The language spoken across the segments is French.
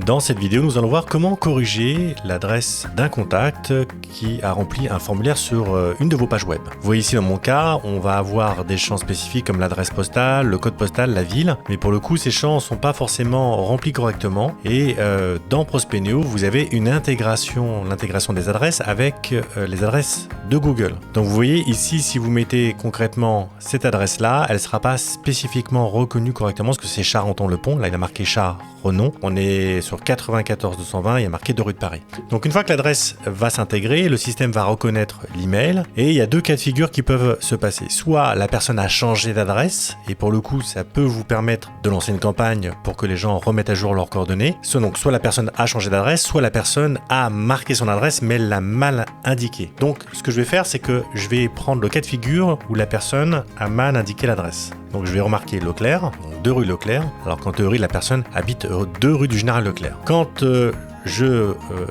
Dans cette vidéo, nous allons voir comment corriger l'adresse d'un contact qui a rempli un formulaire sur une de vos pages web. Vous voyez ici dans mon cas, on va avoir des champs spécifiques comme l'adresse postale, le code postal, la ville, mais pour le coup, ces champs ne sont pas forcément remplis correctement et dans Prospeneo, vous avez l'intégration des adresses avec les adresses de Google. Donc vous voyez ici, si vous mettez concrètement cette adresse-là, elle ne sera pas spécifiquement reconnue correctement parce que c'est Charenton-le-Pont. Là, il a marqué Char-Renon. On est sur 94 220, il y a marqué 2 rue de Paris. Donc une fois que l'adresse va s'intégrer, le système va reconnaître l'email et il y a deux cas de figure qui peuvent se passer. Soit la personne a changé d'adresse et pour le coup, ça peut vous permettre de lancer une campagne pour que les gens remettent à jour leurs coordonnées. Soit la personne a changé d'adresse, soit la personne a marqué son adresse mais elle l'a mal indiqué. Donc ce que je vais faire, c'est que je vais prendre le cas de figure où la personne a mal indiqué l'adresse. Donc je vais remarquer Leclerc, donc 2 rue Leclerc, alors qu'en théorie la personne habite 2 rue du Général Leclerc. Quand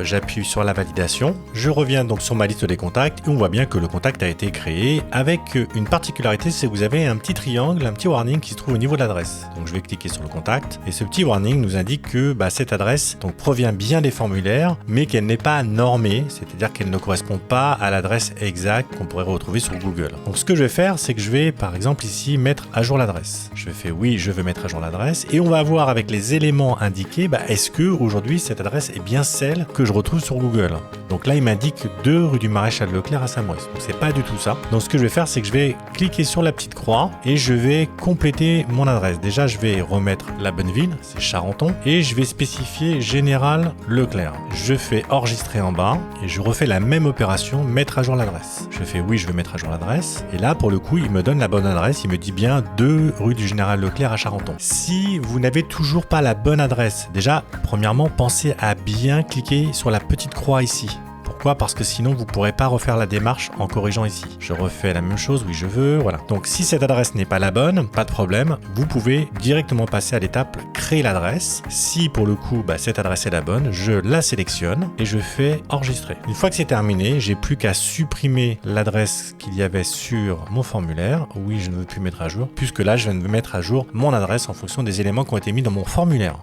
j'appuie sur la validation, je reviens donc sur ma liste des contacts et on voit bien que le contact a été créé avec une particularité, c'est que vous avez un petit triangle, un petit warning qui se trouve au niveau de l'adresse. Donc je vais cliquer sur le contact et ce petit warning nous indique que cette adresse provient bien des formulaires mais qu'elle n'est pas normée, c'est-à-dire qu'elle ne correspond pas à l'adresse exacte qu'on pourrait retrouver sur Google. Donc ce que je vais faire, c'est que je vais par exemple ici mettre à jour l'adresse. Je fais oui, je veux mettre à jour l'adresse et on va voir avec les éléments indiqués, est-ce que aujourd'hui cette adresse est bien celle que je retrouve sur Google. Donc là, il m'indique 2 rue du Maréchal Leclerc à Saint-Maurice. Donc c'est pas du tout ça. Donc ce que je vais faire, c'est que je vais cliquer sur la petite croix et je vais compléter mon adresse. Déjà, je vais remettre la bonne ville, c'est Charenton, et je vais spécifier Général Leclerc. Je fais enregistrer en bas et je refais la même opération, mettre à jour l'adresse. Je fais oui, je veux mettre à jour l'adresse. Et là, pour le coup, il me donne la bonne adresse. Il me dit bien 2 rue du Général Leclerc à Charenton. Si vous n'avez toujours pas la bonne adresse, déjà, premièrement, pensez à bien cliquer sur la petite croix ici. Pourquoi ? Parce que sinon vous ne pourrez pas refaire la démarche en corrigeant ici. Je refais la même chose, oui je veux, voilà. Donc si cette adresse n'est pas la bonne, pas de problème, vous pouvez directement passer à l'étape créer l'adresse. Si pour le coup cette adresse est la bonne, je la sélectionne et je fais enregistrer. Une fois que c'est terminé, j'ai plus qu'à supprimer l'adresse qu'il y avait sur mon formulaire. Oui, je ne veux plus mettre à jour, puisque là je viens de mettre à jour mon adresse en fonction des éléments qui ont été mis dans mon formulaire.